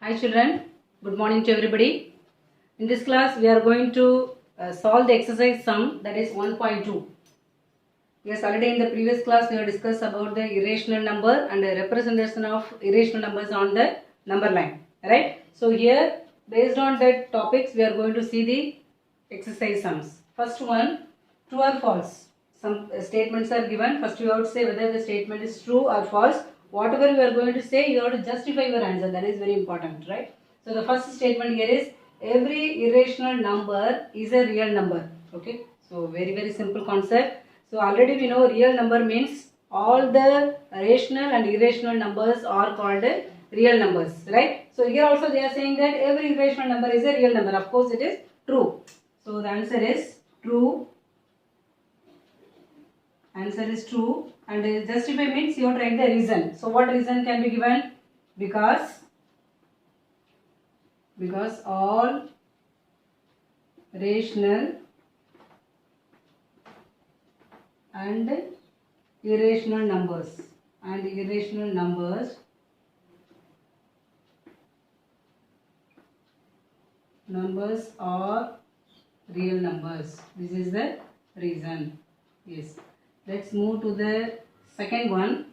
Hi children, good morning to everybody. In this class we are going to solve the exercise sum, that is 1.2. Yes, already in the previous class we have discussed about the irrational number and the representation of irrational numbers on the number line, right? So here, based on that topics, we are going to see the exercise sums. First one, true or false. Some statements are given. First you have to say whether the statement is true or false. Whatever you are going to say, you have to justify your answer. That is very important, right? So the first statement here is every irrational number is a real number. Okay, so very simple concept. So already we know real number means all the rational and irrational numbers are called real numbers, right? So here also they are saying that every irrational number is a real number. Of course it is true. So the answer is true. Answer is true, and justify means you have to write the reason. So what reason can be given? Because all rational and irrational numbers are real numbers. This is the reason. Yes. Let's move to the second one.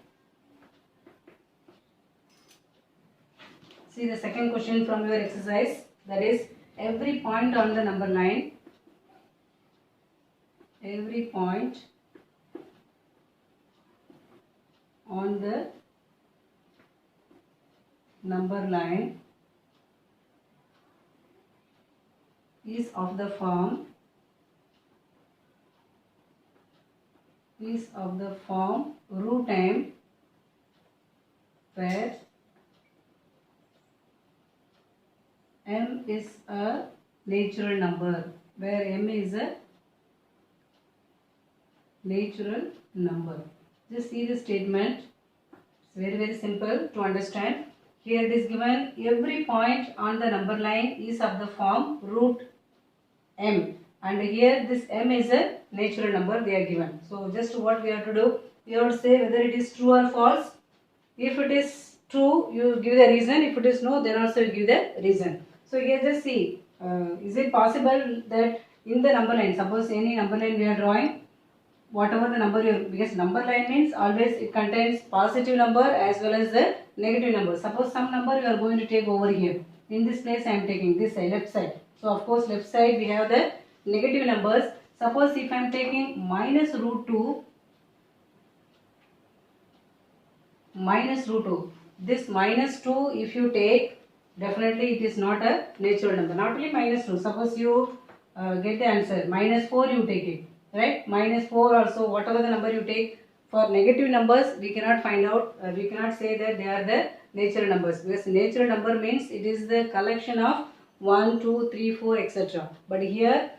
See the second question from your exercise, that is every point on the number line, every point on the number line is of the form root m, where m is a natural number, Just see the statement. It's very simple to understand. Here it is given every point on the number line is of the form root m, and here this m is a natural number they are given. So just what we have to do, we have to say whether it is true or false. If it is true, you give the reason. If it is no, then also you give the reason. So here just see, is it possible that in the number line, suppose any number line we are drawing, whatever the number you, because number line means always it contains positive number as well as the negative number. Suppose some number you are going to take over here. In this place I am taking this side, left side. So of course left side we have the negative numbers. Suppose if I am taking minus root 2, this minus 2 if you take, definitely it is not a natural number. Not only minus 2, suppose you get the answer minus 4, you take it, right? Minus 4 also, whatever the number you take. For negative numbers we cannot find out, we cannot say that they are the natural numbers, because natural number means it is the collection of 1, 2, 3, 4, etc. But here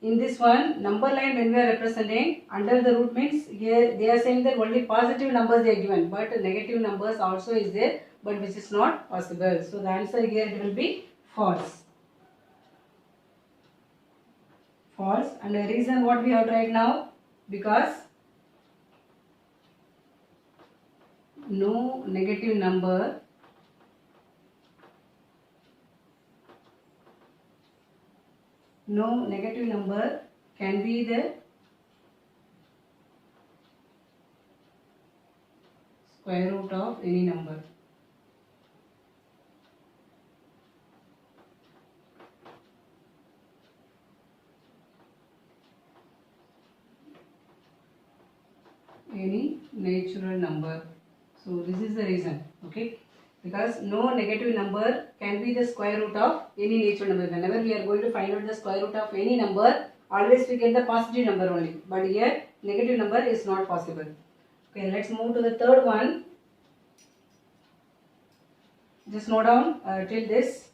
in this one number line, when we are representing under the root means, here they are saying that only positive numbers they are given, but negative numbers also is there, but which is not possible. So the answer here it will be false. And the reason what we have to write now, because no negative number can be the square root of any number. Any natural number. So this is the reason, okay? Because no negative number can be the square root of any natural number. Whenever we are going to find out the square root of any number, always we get the positive number only. But here negative number is not possible. Okay, let's move to the third one. Just note down till this.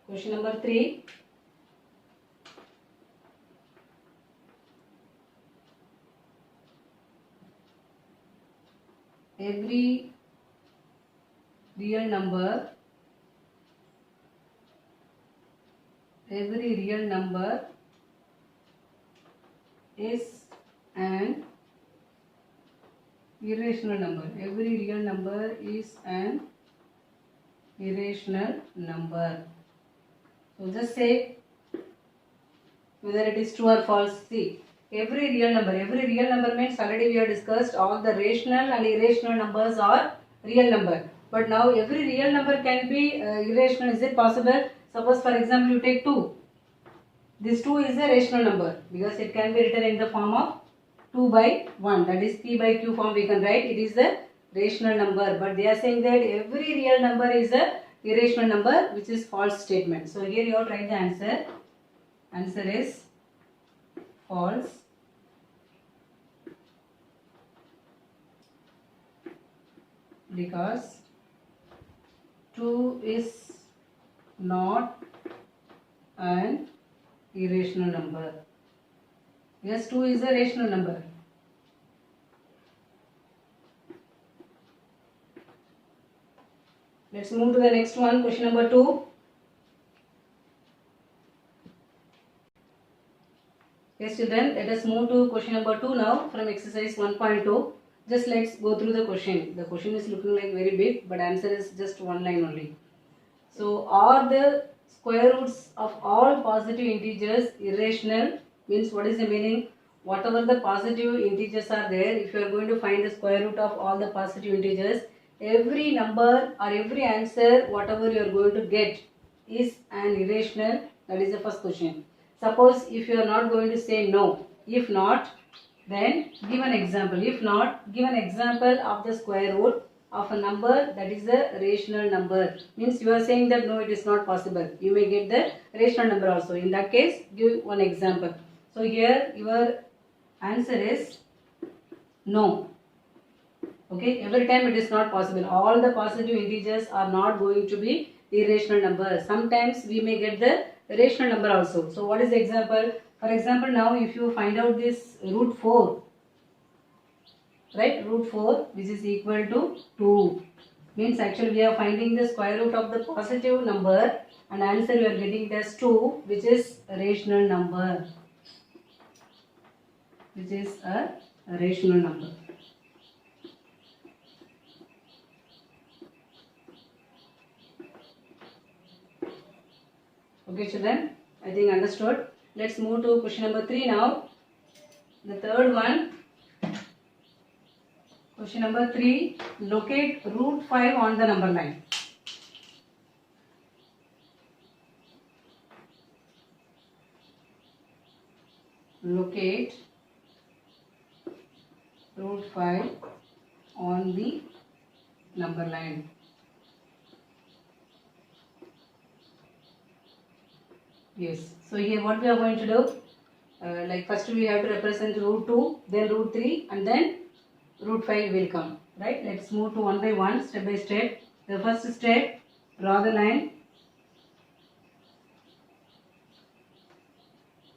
Question number 3. Every real number every real number is an irrational number. Every real number is an irrational number. So just say whether it is true or false. See, every real number means already we have discussed all the rational and irrational numbers are real number. But now every real number can be irrational. Is it possible? Suppose for example you take 2. This 2 is a rational number because it can be written in the form of 2 by 1. That is P by Q form we can write. It is the rational number. But they are saying that every real number is a irrational number, which is false statement. So here you have to write the answer. Answer is false. Because 2 is not an irrational number. Yes, 2 is a rational number. Let's move to the next one, question number 2. Yes children, let us move to question number 2 now from exercise 1.2. Just let's go through the question. The question is looking like very big, but answer is just one line only. So, are the square roots of all positive integers irrational? Means what is the meaning? Whatever the positive integers are there, if you are going to find the square root of all the positive integers, every number or every answer whatever you are going to get is an irrational. That is the first question. Suppose if you are not going to say no, if not, then give an example. If not, give an example of the square root of a number that is a rational number. Means you are saying that no, it is not possible. You may get the rational number also. In that case, give one example. So here your answer is no. Okay, every time it is not possible. All the positive integers are not going to be irrational numbers. Sometimes we may get the rational number also. So what is the example? For example, now if you find out this root 4, right, root 4 which is equal to 2, means actually we are finding the square root of the positive number and answer we are getting it as 2, which is a rational number. Which is a rational number. Okay children, I think understood. Let's move to question number 3 now. The third one. Question number 3. Locate root 5 on the number line. Locate root 5 on the number line. Yes. So here what we are going to do, like first we have to represent root 2, then root 3 and then root 5 will come. Right. Let's move to one by one, step by step. The first step, draw the line.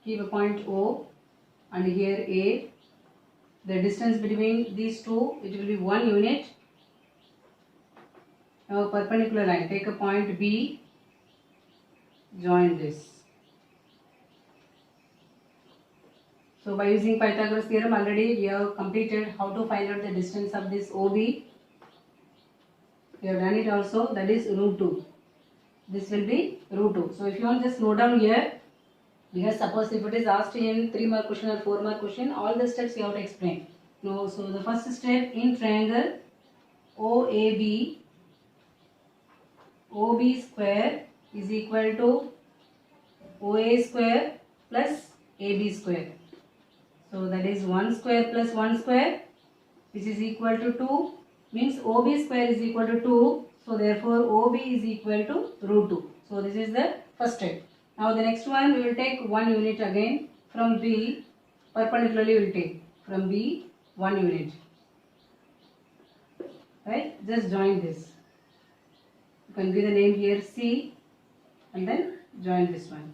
Keep a point O and here A. The distance between these two, it will be 1 unit. Now perpendicular line, take a point B, join this. So by using Pythagoras theorem already we have completed how to find out the distance of this OB. We have done it also, that is root 2. This will be root 2. So if you want just note down here, because suppose if it is asked in 3 mark question or 4 mark question, all the steps you have to explain. No, so the first step, in triangle OAB, OB square is equal to OA square plus AB square. So that is 1 square plus 1 square, which is equal to 2, means OB square is equal to 2. So therefore OB is equal to root 2. So this is the first step. Now the next one we will take 1 unit again from B, perpendicularly we will take from B 1 unit. Right, just join this. You can give the name here C and then join this one.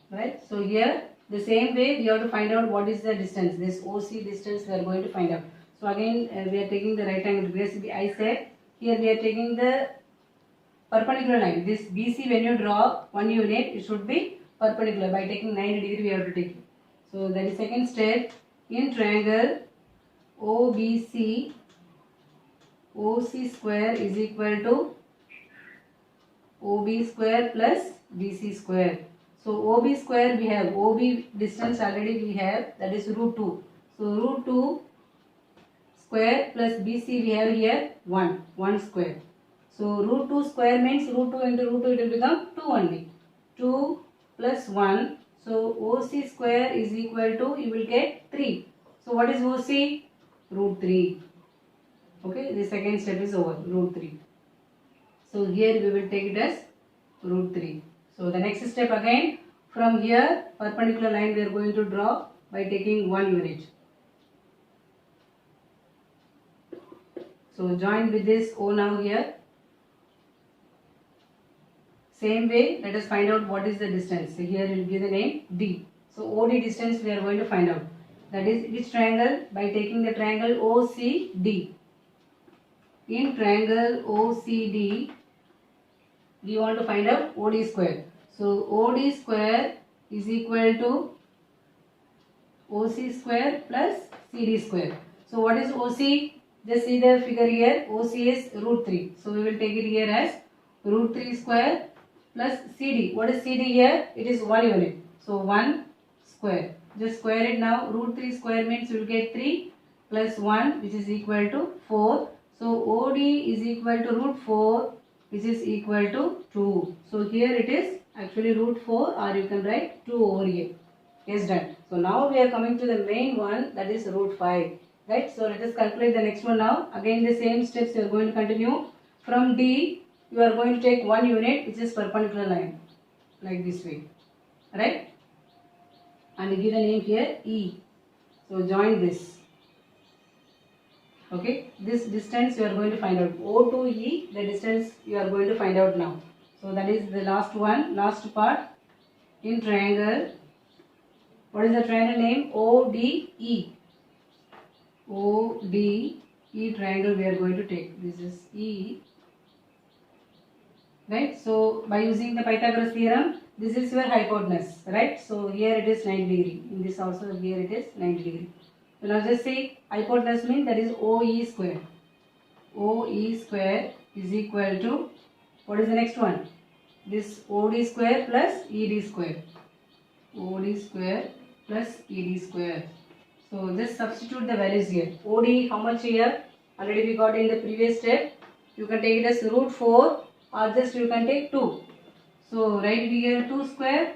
Right, so here the same way we have to find out what is the distance, this OC distance we are going to find out. So again we are taking the right angle, because I said here we are taking the perpendicular line. This BC, when you draw 1 unit, it should be perpendicular. By taking 90 degree, we have to take it. So that is second step. In triangle OBC, OC square is equal to OB square plus BC square. So OB square we have, OB distance already we have, that is root 2. So root 2 square plus BC we have here 1 square. So root 2 square means root 2 into root 2, it will become 2 only. 2 plus 1. So OC square is equal to, you will get 3. So what is OC? Root 3. Okay, the second step is over, root 3. So here we will take it as root 3. So the next step again, from here perpendicular line we are going to draw by taking 1 unit. So join with this O now here. Same way, let us find out what is the distance. So here we will give the name D. So OD distance we are going to find out. That is which triangle? By taking the triangle OCD. In triangle OCD, we want to find out OD square. So OD square is equal to OC square plus CD square. So what is OC? Just see the figure here. OC is root 3. So we will take it here as root 3 square plus CD. What is CD here? It is 1 unit. So 1 square. Just square it now. Root 3 square means you will get 3 plus 1, which is equal to 4. So OD is equal to root 4, which is equal to 2. So here it is actually root 4, or you can write 2 over here. Yes, done. So now we are coming to the main one, that is root 5. Right. So let us calculate the next one now. Again the same steps you are going to continue. From D, you are going to take 1 unit, which is perpendicular line, like this way. Right. And give the name here E. So join this. Okay, this distance you are going to find out. O to E, the distance you are going to find out now. So that is the last one, last part. In triangle, what is the triangle name? ODE. ODE triangle we are going to take. This is E. Right, so by using the Pythagoras theorem, this is your hypotenuse. Right, so here it is 90 degree. In this also, here it is 90 degree. So now just say hypotenuse means that is OE square. OE square is equal to, what is the next one? This OD square plus ED square. OD square plus ED square. So just substitute the values here. OD how much here? Already we got in the previous step. You can take it as root 4 or just you can take 2. So write here 2 square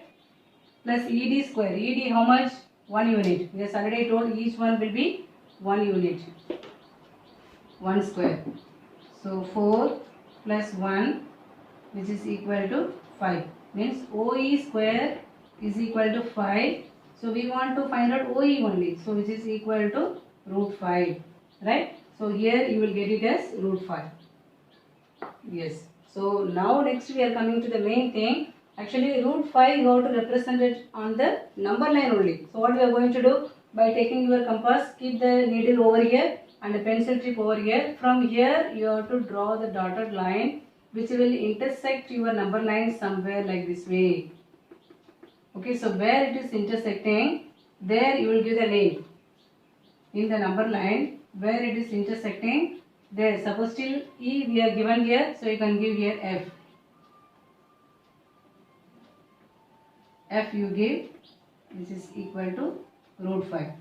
plus ED square. ED how much? 1 unit. Yes, already told each one will be 1 unit. 1 square. So 4 plus 1, which is equal to 5. Means OE square is equal to 5. So we want to find out OE only. So which is equal to root 5. Right? So here you will get it as root 5. Yes. So now next we are coming to the main thing. Actually root 5 you have to represent it on the number line only. So what we are going to do? By taking your compass, keep the needle over here and the pencil tip over here. From here you have to draw the dotted line which will intersect your number line somewhere like this way. Okay, so where it is intersecting, there you will give the name. In the number line, where it is intersecting, there. Suppose till E we are given here, so you can give here F. F you give, which is equal to root 5.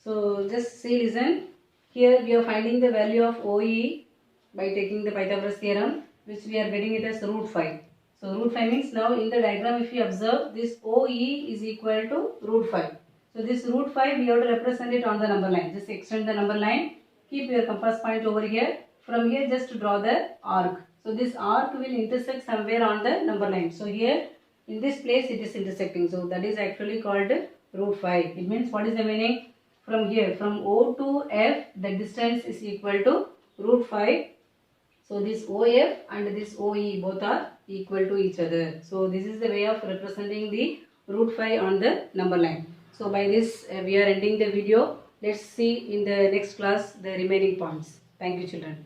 So just see, listen. Here we are finding the value of OE by taking the Pythagoras theorem, which we are getting it as root 5. So root 5 means now in the diagram if you observe, this OE is equal to root 5. So this root 5 we have to represent it on the number line. Just extend the number line, keep your compass point over here. From here just draw the arc. So this arc will intersect somewhere on the number line. So here in this place it is intersecting. So that is actually called root 5. It means what is the meaning? From here, from O to F, the distance is equal to root 5. So this OF and this OE both are equal to each other. So this is the way of representing the root 5 on the number line. So by this we are ending the video. Let's see in the next class the remaining points. Thank you, children.